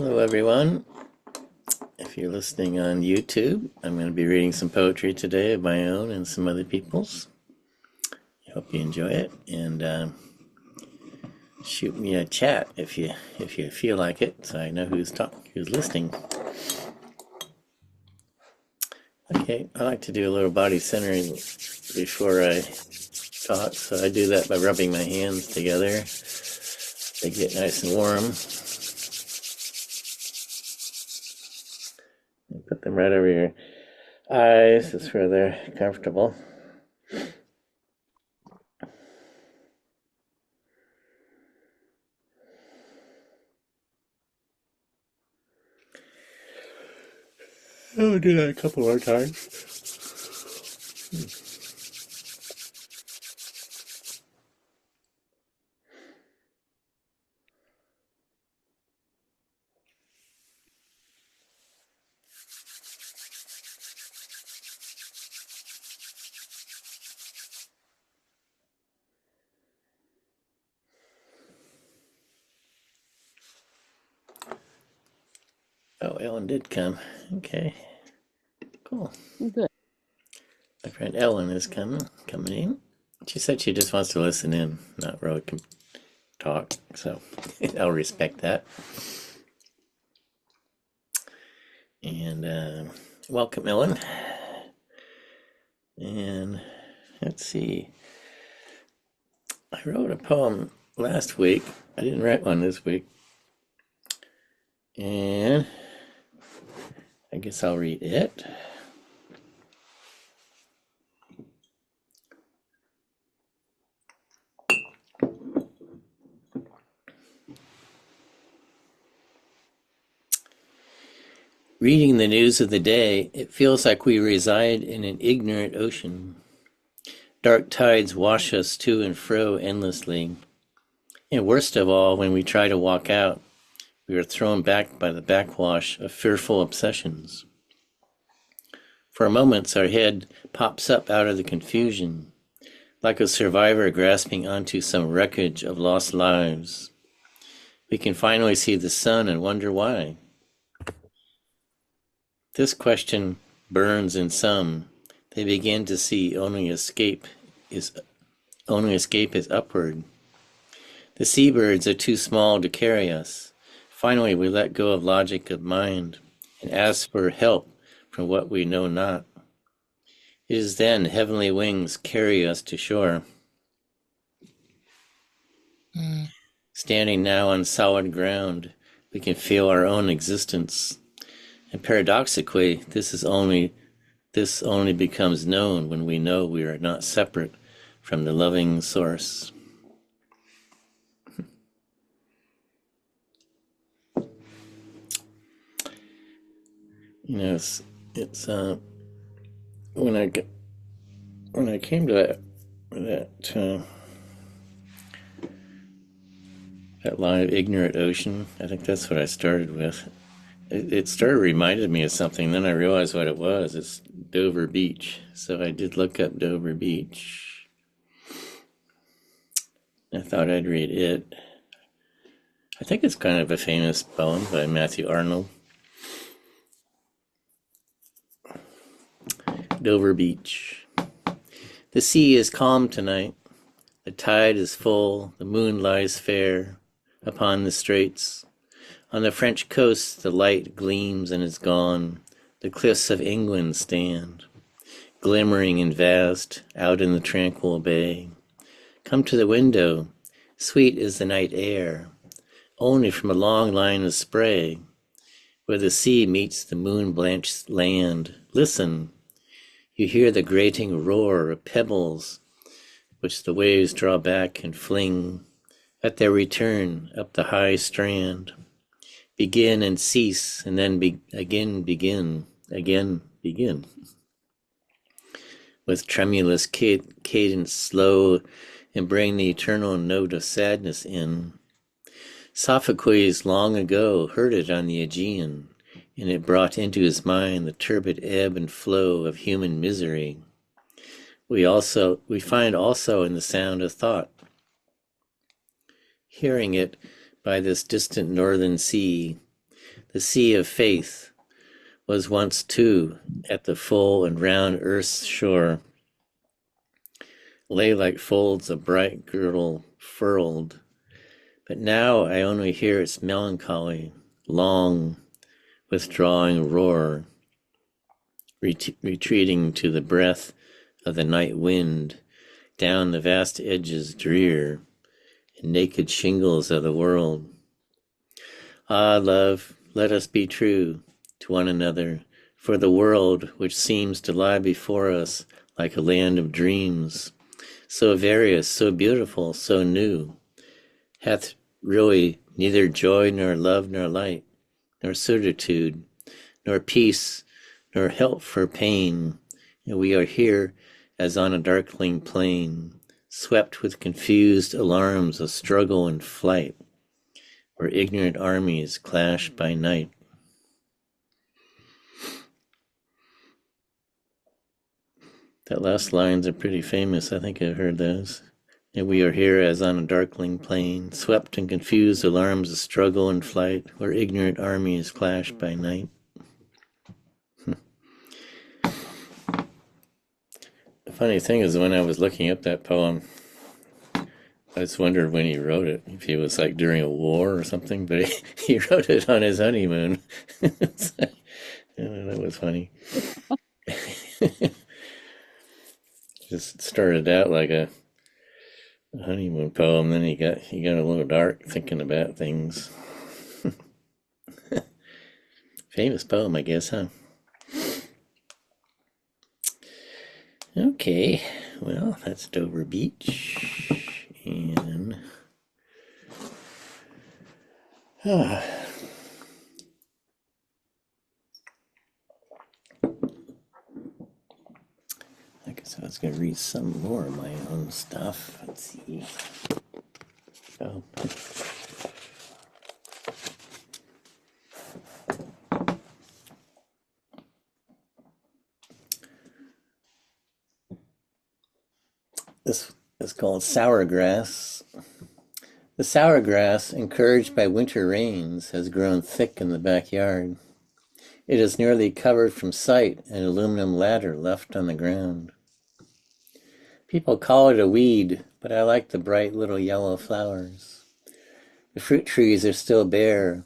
Hello, everyone. If you're listening on YouTube, I'm going to be reading some poetry today of my own and some other people's. I hope you enjoy it, and shoot me a chat if you feel like it, so I know who's listening. Okay, I like to do a little body centering before I talk, so I do that by rubbing my hands together. They get nice and warm. Put them right over your eyes, just where they're comfortable. I'll do that a couple more times. Oh, Ellen did come. Okay, cool. Good. My friend Ellen is coming in. She said she just wants to listen in, not really talk, so I'll respect that. And welcome, Ellen. And let's see. I wrote a poem last week. I didn't write one this week. And I guess I'll read it. Reading the news of the day, it feels like we reside in an ignorant ocean. Dark tides wash us to and fro endlessly. And worst of all, when we try to walk out, we are thrown back by the backwash of fearful obsessions. For moments, our head pops up out of the confusion, like a survivor grasping onto some wreckage of lost lives. We can finally see the sun and wonder why. This question burns in some. They begin to see only escape is upward. The seabirds are too small to carry us. Finally, we let go of logic of mind and ask for help from what we know not. It is then heavenly wings carry us to shore. Standing now on solid ground, we can feel our own existence. And paradoxically, this only becomes known when we know we are not separate from the loving source. You know, it's when I came to that line of ignorant ocean, I think that's what I started with. It started reminding me of something, then I realized what it was. It's Dover Beach. So I did look up Dover Beach. I thought I'd read it. I think it's kind of a famous poem by Mathew Arnold. Dover Beach. The sea is calm tonight. The tide is full. The moon lies fair upon the straits. On the French coast, the light gleams and is gone. The cliffs of England stand, glimmering and vast, out in the tranquil bay. Come to the window. Sweet is the night air, only from a long line of spray, where the sea meets the moon-blanched land. Listen. You hear the grating roar of pebbles, which the waves draw back and fling at their return up the high strand. Begin and cease, and then again begin. With tremulous cadence slow, and bring the eternal note of sadness in. Sophocles long ago heard it on the Aegean, and it brought into his mind the turbid ebb and flow of human misery. We find also in the sound of thought. Hearing it by this distant northern sea, The sea of faith was once too at the full and round earth's shore, lay like folds of bright girdle furled, but now I only hear its melancholy, long, withdrawing roar, retreating to the breath of the night wind, down the vast edges drear, and naked shingles of the world. Ah, love, let us be true to one another, for the world, which seems to lie before us like a land of dreams, so various, so beautiful, so new, hath really neither joy nor love nor light, nor certitude, nor peace, nor help for pain, and we are here as on a darkling plain, swept with confused alarms of struggle and flight, where ignorant armies clash by night. That last lines are pretty famous. I think I've heard those. And we are here as on a darkling plain, swept in confused alarms of struggle and flight, where ignorant armies clash by night. The funny thing is, when I was looking up that poem, I just wondered when he wrote it, if he was like during a war or something, but he wrote it on his honeymoon. That was funny. Just started out like a honeymoon poem, then he got a little dark thinking about things. Famous poem, I guess, huh? Okay, well, that's Dover Beach, and I guess I was going to read some more of my own stuff. Let's see. Oh. This is called Sour Grass. The sour grass, encouraged by winter rains, has grown thick in the backyard. It is nearly covered from sight, an aluminum ladder left on the ground. People call it a weed, but I like the bright little yellow flowers. The fruit trees are still bare,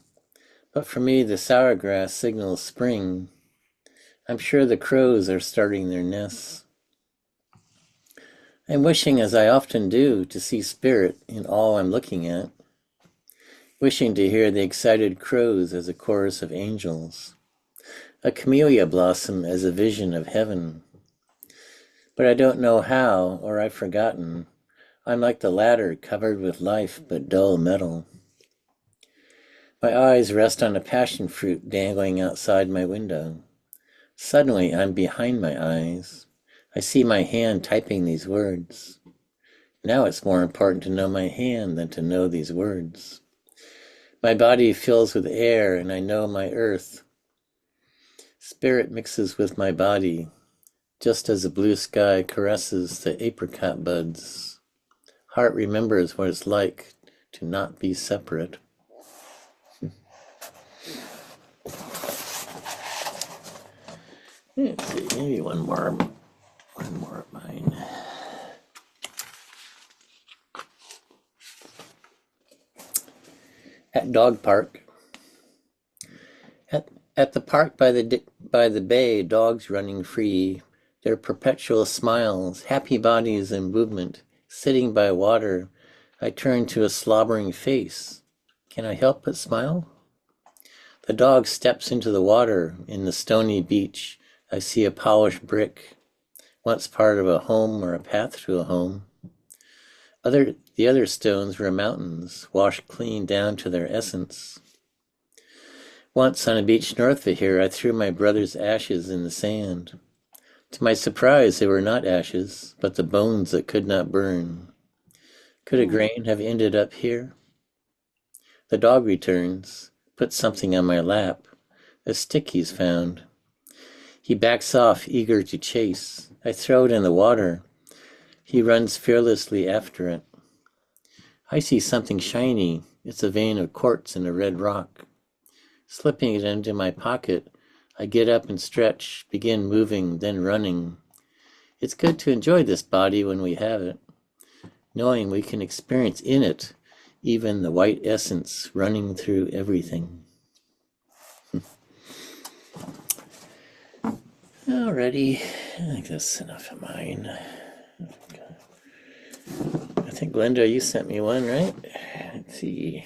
but for me the sour grass signals spring. I'm sure the crows are starting their nests. I'm wishing, as I often do, to see spirit in all I'm looking at, wishing to hear the excited crows as a chorus of angels, a camellia blossom as a vision of heaven. But I don't know how, or I've forgotten. I'm like the ladder covered with life but dull metal. My eyes rest on a passion fruit dangling outside my window. Suddenly I'm behind my eyes. I see my hand typing these words. Now it's more important to know my hand than to know these words. My body fills with air and I know my earth. Spirit mixes with my body, just as the blue sky caresses the apricot buds. Heart remembers what it's like to not be separate. Let's see, maybe one more of mine. At dog park. At the park by the bay, dogs running free, their perpetual smiles, happy bodies in movement, sitting by water, I turn to a slobbering face. Can I help but smile? The dog steps into the water. In the stony beach, I see a polished brick, once part of a home or a path to a home. The other stones were mountains, washed clean down to their essence. Once on a beach north of here, I threw my brother's ashes in the sand. To my surprise, they were not ashes, but the bones that could not burn. Could a grain have ended up here? The dog returns, puts something on my lap, a stick he's found. He backs off, eager to chase. I throw it in the water. He runs fearlessly after it. I see something shiny. It's a vein of quartz in a red rock. Slipping it into my pocket, I get up and stretch, begin moving, then running. It's good to enjoy this body when we have it, knowing we can experience in it even the white essence running through everything. Alrighty, I think that's enough of mine. I think, Glenda, you sent me one, right? Let's see.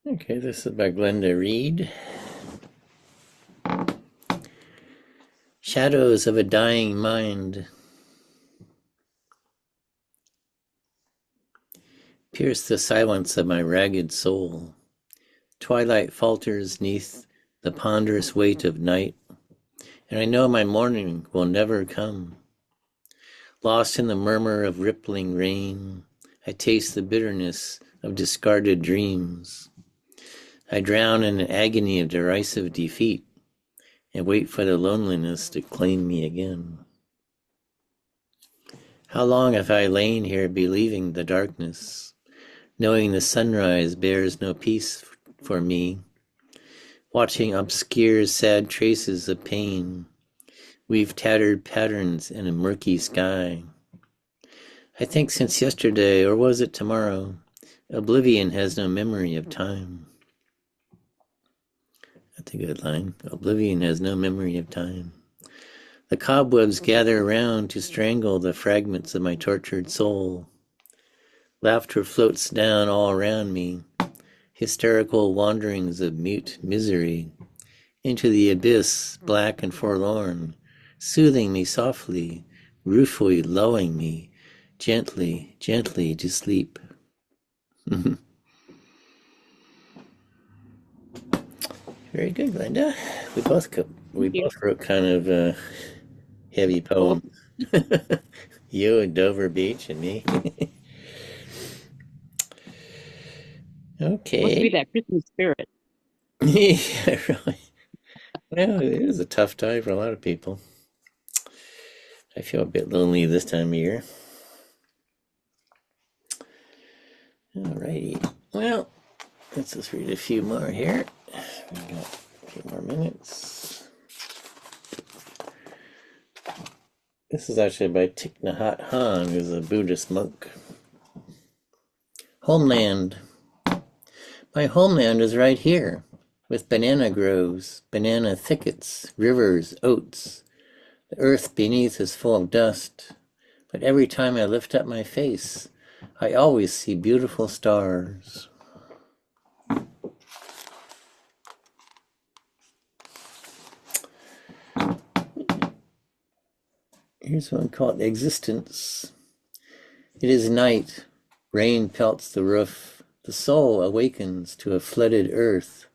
Okay, this is by Glenda Reed. Shadows of a dying mind. Pierce the silence of my ragged soul. Twilight falters neath the ponderous weight of night, and I know my morning will never come. Lost in the murmur of rippling rain, I taste the bitterness of discarded dreams. I drown in an agony of derisive defeat and wait for the loneliness to claim me again. How long have I lain here believing the darkness, knowing the sunrise bears no peace for me, watching obscure sad traces of pain weave tattered patterns in a murky sky. I think since yesterday, or was it tomorrow, oblivion has no memory of time. That's a good line. Oblivion has no memory of time. The cobwebs gather around to strangle the fragments of my tortured soul. Laughter floats down all around me, hysterical wanderings of mute misery, into the abyss, black and forlorn, soothing me softly, ruefully lulling me, gently, gently to sleep. Very good, Glenda. We both wrote kind of heavy poems. You and Dover Beach and me. Okay. Must be that Christmas spirit. Yeah, really. Well, it is a tough time for a lot of people. I feel a bit lonely this time of year. Alrighty. Well, let's just read a few more here. We've got a few more minutes. This is actually by Thich Nhat Hanh, who's a Buddhist monk. Homeland. My homeland is right here, with banana groves, banana thickets, rivers, oats. The earth beneath is full of dust, but every time I lift up my face, I always see beautiful stars. Here's one called Existence. It is night. Rain pelts the roof. The soul awakens to a flooded earth,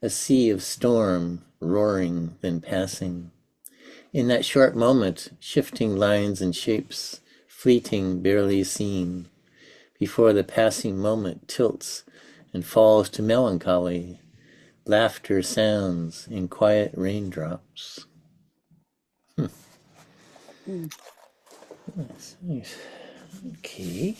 a sea of storm, roaring, then passing. In that short moment, shifting lines and shapes, fleeting, barely seen, before the passing moment tilts and falls to melancholy, laughter sounds in quiet raindrops. Nice, nice. Okay.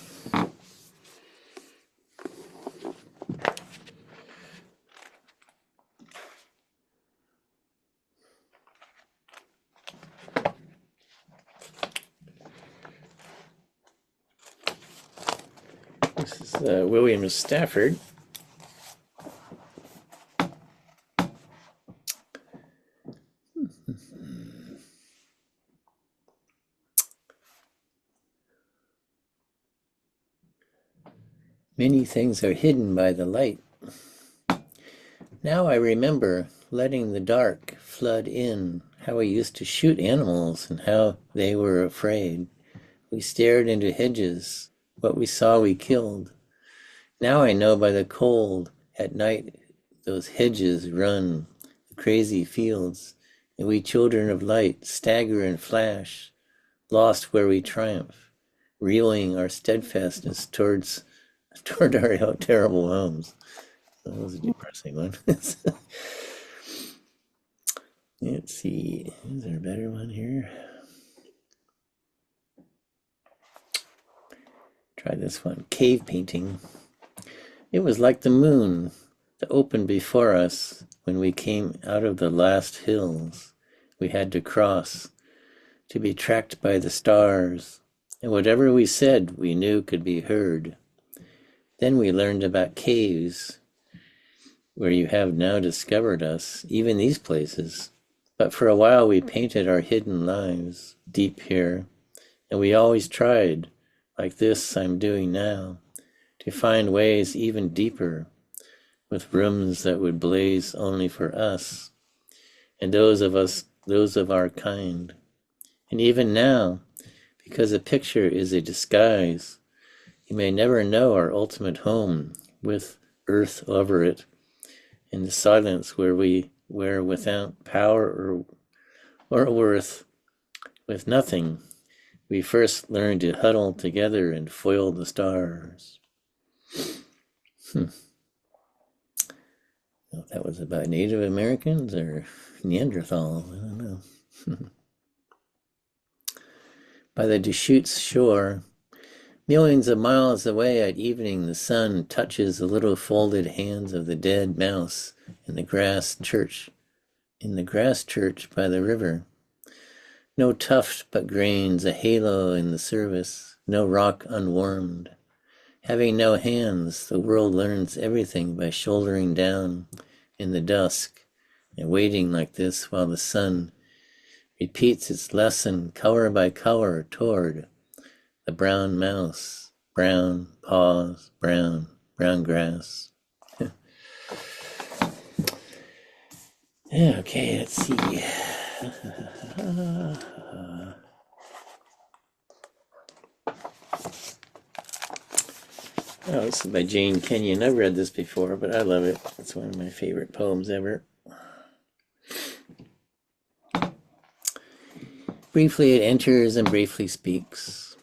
This is William Stafford. Many things are hidden by the light. Now I remember letting the dark flood in, how we used to shoot animals and how they were afraid. We stared into hedges. What we saw we killed. Now I know by the cold at night those hedges run, the crazy fields, and we children of light stagger and flash, lost where we triumph, reeling our steadfastness toward our terrible homes. That was a depressing one. Let's see, is there a better one here? Try this one. Cave painting. It was like the moon that opened before us when we came out of the last hills we had to cross to be tracked by the stars, and whatever we said we knew could be heard. Then we learned about caves, where you have now discovered us, even these places. But for a while we painted our hidden lives deep here, and we always tried, like this I'm doing now, to find ways even deeper, with rooms that would blaze only for us, and those of our kind. And even now, because a picture is a disguise, you may never know our ultimate home, with earth over it, in the silence where without power or worth, with nothing, we first learned to huddle together and foil the stars. Well, that was about Native Americans or Neanderthals, I don't know. By the Deschutes shore, millions of miles away at evening, the sun touches the little folded hands of the dead mouse in the grass church by the river. No tuft but grains, a halo in the service, no rock unwarmed. Having no hands, the world learns everything by shouldering down in the dusk and waiting like this while the sun repeats its lesson color by color toward the brown mouse, brown paws, brown grass. Yeah, okay, let's see. Oh, this is by Jane Kenyon. I've read this before, but I love it. It's one of my favorite poems ever. Briefly it enters and briefly speaks.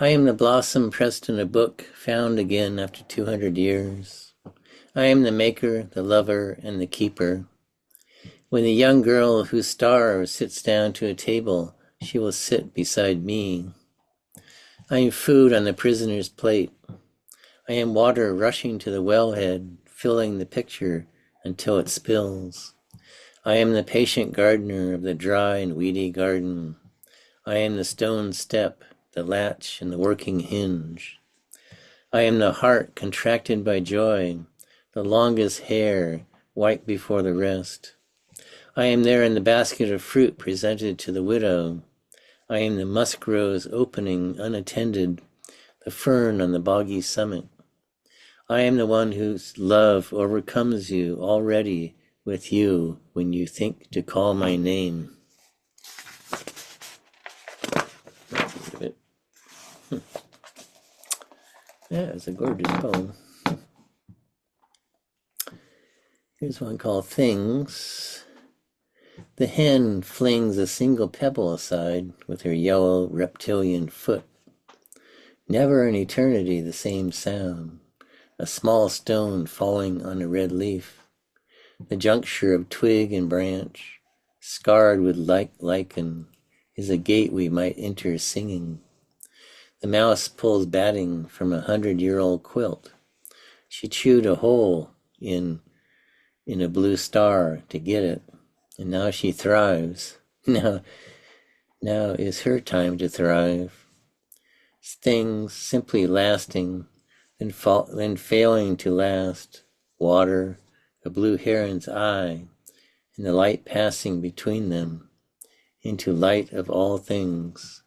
I am the blossom pressed in a book, found again after 200 years. I am the maker, the lover, and the keeper. When the young girl who starves sits down to a table, she will sit beside me. I am food on the prisoner's plate. I am water rushing to the wellhead, filling the picture until it spills. I am the patient gardener of the dry and weedy garden. I am the stone step, the latch, and the working hinge. I am the heart contracted by joy, the longest hair, white before the rest. I am there in the basket of fruit presented to the widow. I am the musk rose opening unattended, the fern on the boggy summit. I am the one whose love overcomes you already with you when you think to call my name. Yeah, it's a gorgeous poem. Here's one called Things. The hen flings a single pebble aside with her yellow reptilian foot. Never in eternity the same sound. A small stone falling on a red leaf. The juncture of twig and branch, scarred with lichen, is a gate we might enter singing. The mouse pulls batting from 100-year-old quilt. She chewed a hole in a blue star to get it, and now she thrives. Now is her time to thrive. Things simply lasting, then failing to last. Water, a blue heron's eye, and the light passing between them, into light of all things,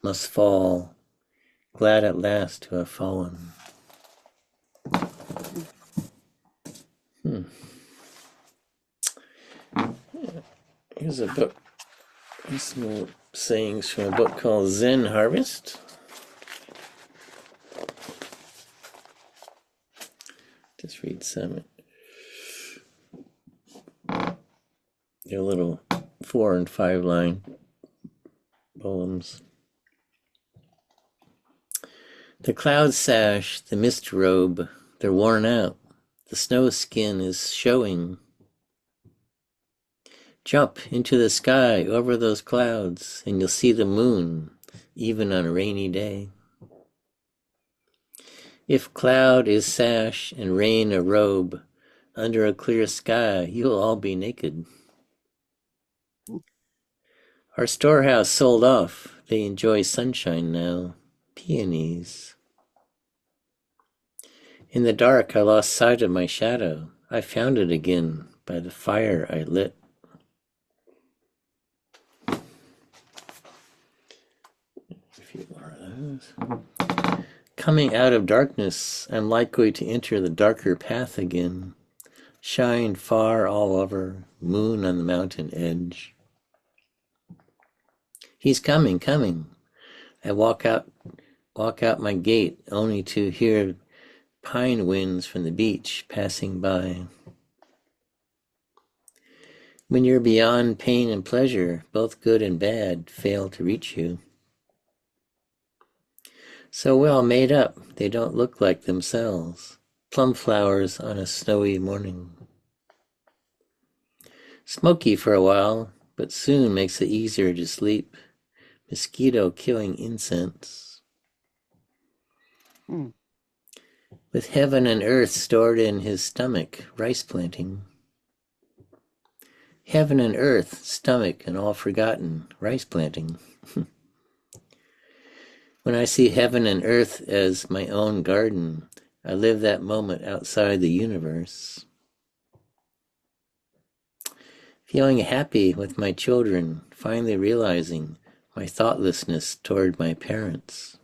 must fall, glad at last to have fallen. Here's a book. Here's some sayings from a book called Zen Harvest. Just read some. They're little 4 and 5 line poems. The cloud sash, the mist robe, they're worn out. The snow skin is showing. Jump into the sky over those clouds, and you'll see the moon, even on a rainy day. If cloud is sash and rain a robe, under a clear sky you'll all be naked. Our storehouse sold off, they enjoy sunshine now, peonies. In the dark I lost sight of my shadow, I found it again by the fire I lit. A few more of those. Coming out of darkness, I'm likely to enter the darker path again. Shine far all over, moon on the mountain edge. He's coming, coming. I walk out my gate only to hear pine winds from the beach passing by. When you're beyond pain and pleasure, both good and bad fail to reach you. So well made up, they don't look like themselves. Plum flowers on a snowy morning. Smoky for a while, but soon makes it easier to sleep. Mosquito killing incense. With heaven and earth stored in his stomach, rice planting. Heaven and earth, stomach, and all forgotten, rice planting. When I see heaven and earth as my own garden, I live that moment outside the universe. Feeling happy with my children, finally realizing my thoughtlessness toward my parents.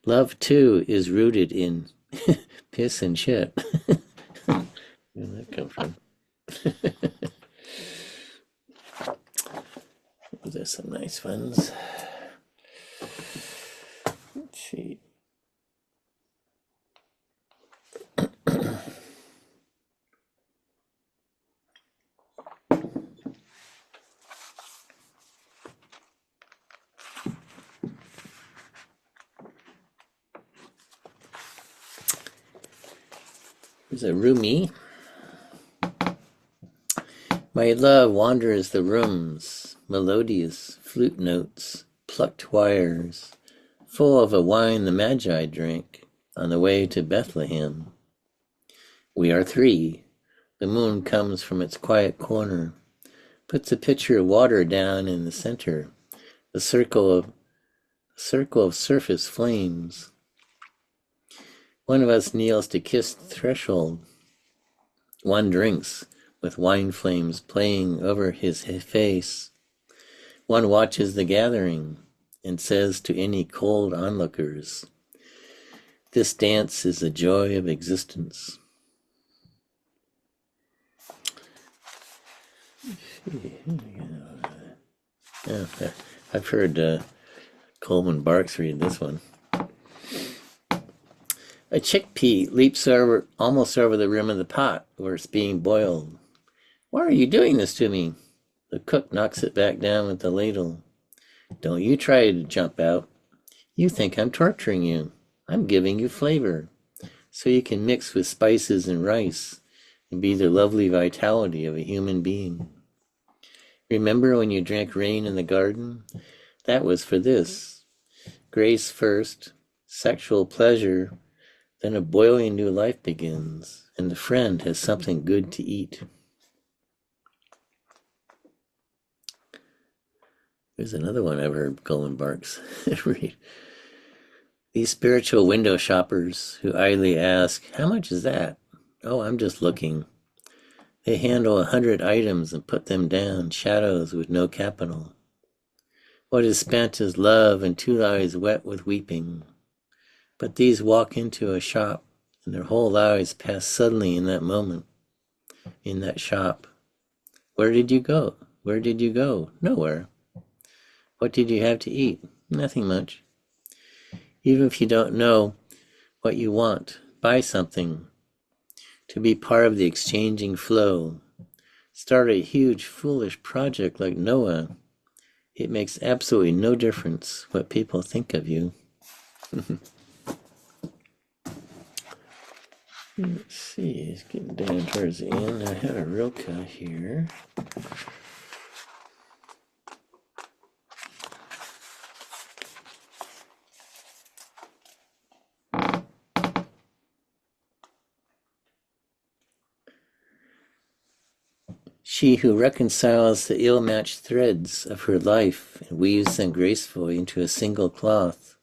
Love, too, is rooted in piss and shit. Where did that come from? There's some nice ones. Let's see. There's a Rumi. My love wanders the rooms, melodious flute notes, plucked wires, full of a wine the Magi drank on the way to Bethlehem. We are three. The moon comes from its quiet corner, puts a pitcher of water down in the center, a circle of surface flames. One of us kneels to kiss the threshold. One drinks, with wine flames playing over his face. One watches the gathering and says to any cold onlookers, "This dance is the joy of existence." Yeah, I've heard Coleman Barks read this one. A chickpea leaps almost over the rim of the pot where it's being boiled. "Why are you doing this to me?" The cook knocks it back down with the ladle. "Don't you try to jump out. You think I'm torturing you. I'm giving you flavor, so you can mix with spices and rice and be the lovely vitality of a human being. Remember when you drank rain in the garden? That was for this. Grace first, sexual pleasure, then a boiling new life begins, and the friend has something good to eat." There's another one I've heard Coleman Barks read. These spiritual window shoppers who idly ask, "How much is that?" "Oh, I'm just looking." They handle 100 items and put them down, shadows with no capital. What is spent is love and 2 eyes wet with weeping. But these walk into a shop, and their whole lives pass suddenly in that moment, in that shop. Where did you go? Where did you go? Nowhere. What did you have to eat? Nothing much. Even if you don't know what you want, buy something to be part of the exchanging flow. Start a huge, foolish project like Noah. It makes absolutely no difference what people think of you. Let's see, it's getting down towards the end. I had a Rilke here. She who reconciles the ill-matched threads of her life and weaves them gracefully into a single cloth.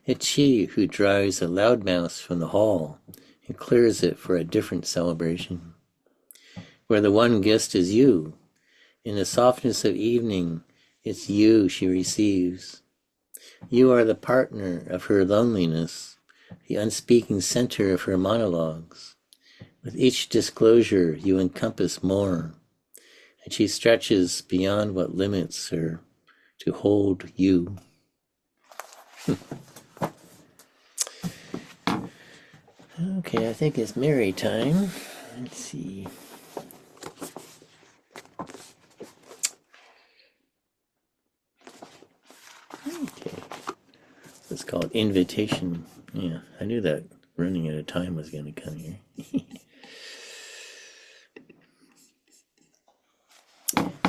It's she who drives a loudmouth from the hall and clears it for a different celebration, where the one guest is you. In the softness of evening, it's you she receives. You are the partner of her loneliness, the unspeaking center of her monologues. With each disclosure, you encompass more, and she stretches beyond what limits her to hold you. Okay, I think it's Mary time. Let's see. Okay. It's called Invitation. Yeah, I knew that running out of time was going to come here.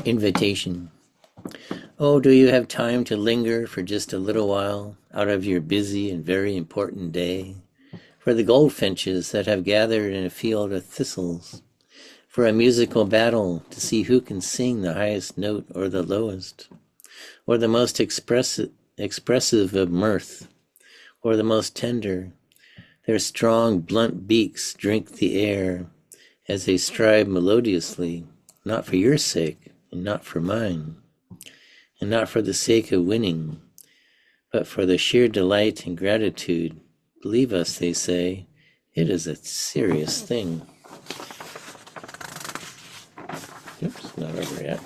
Invitation. Oh, do you have time to linger for just a little while out of your busy and very important day? For the goldfinches that have gathered in a field of thistles, for a musical battle to see who can sing the highest note or the lowest, or the most expressive of mirth, or the most tender. Their strong, blunt beaks drink the air as they strive melodiously, not for your sake and not for mine, and not for the sake of winning, but for the sheer delight and gratitude. Believe us, they say, it is a serious thing. Oops, not over yet.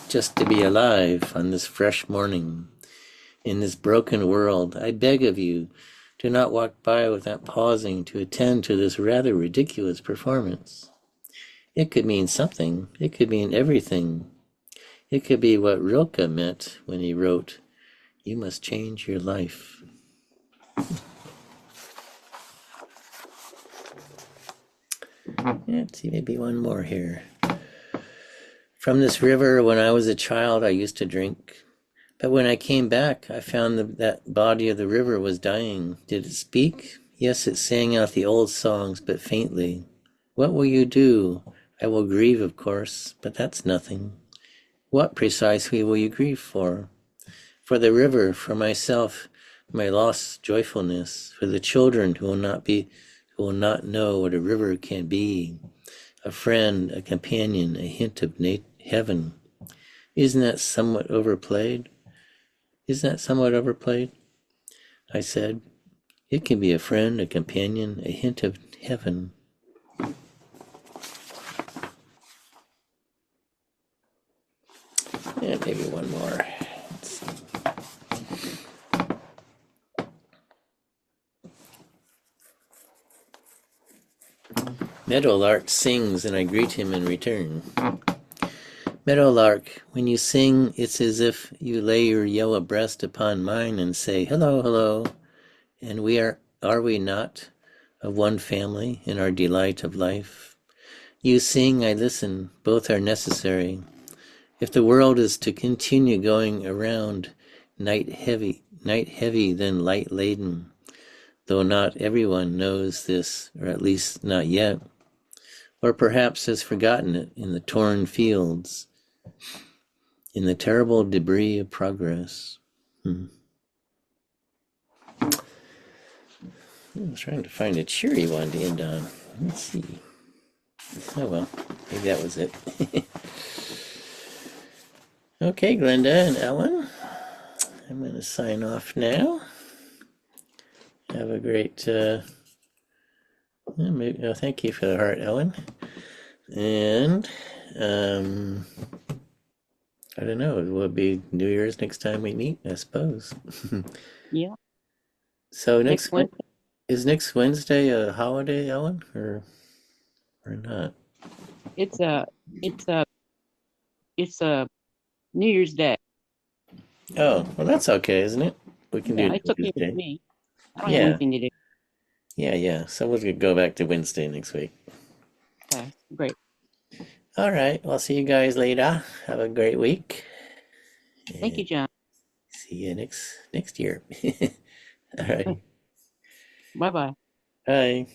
Just to be alive on this fresh morning, in this broken world, I beg of you, do not walk by without pausing to attend to this rather ridiculous performance. It could mean something. It could mean everything. It could be what Rilke meant when he wrote, "You must change your life." Let's see, maybe one more here. From this river, when I was a child, I used to drink. But when I came back, I found that body of the river was dying. Did it speak? Yes, it sang out the old songs, but faintly. What will you do? I will grieve, of course, but that's nothing. What precisely will you grieve for? For the river, for myself, my lost joyfulness, for the children who will not know what a river can be, a friend, a companion, a hint of heaven. Isn't that somewhat overplayed? I said. It can be a friend, a companion, a hint of heaven. And maybe one more. Let's see. Meadowlark sings and I greet him in return. Meadowlark, when you sing, it's as if you lay your yellow breast upon mine and say, hello, hello. And are we not of one family in our delight of life? You sing, I listen, both are necessary. If the world is to continue going around, night heavy, then light laden, though not everyone knows this, or at least not yet, or perhaps has forgotten it in the torn fields, in the terrible debris of progress. I was trying to find a cheery one to end on. Let's see. Oh well, maybe that was it. Okay, Glenda and Ellen, I'm going to sign off now. Have a great, thank you for the heart, Ellen. And, I don't know, will it be New Year's next time we meet, I suppose. Yeah. So Next Wednesday. is next Wednesday a holiday, Ellen, or not? It's a it's a it's a New Year's Day. Oh, well, that's okay, isn't it? We can do Yeah, it's New Year's okay with Day. me. I don't have Yeah, anything to do. yeah. So we'll go back to Wednesday next week. Okay, great. All right. Well, see you guys later. Have a great week. Thank you, And John. see you next year. All right. Bye bye. Bye.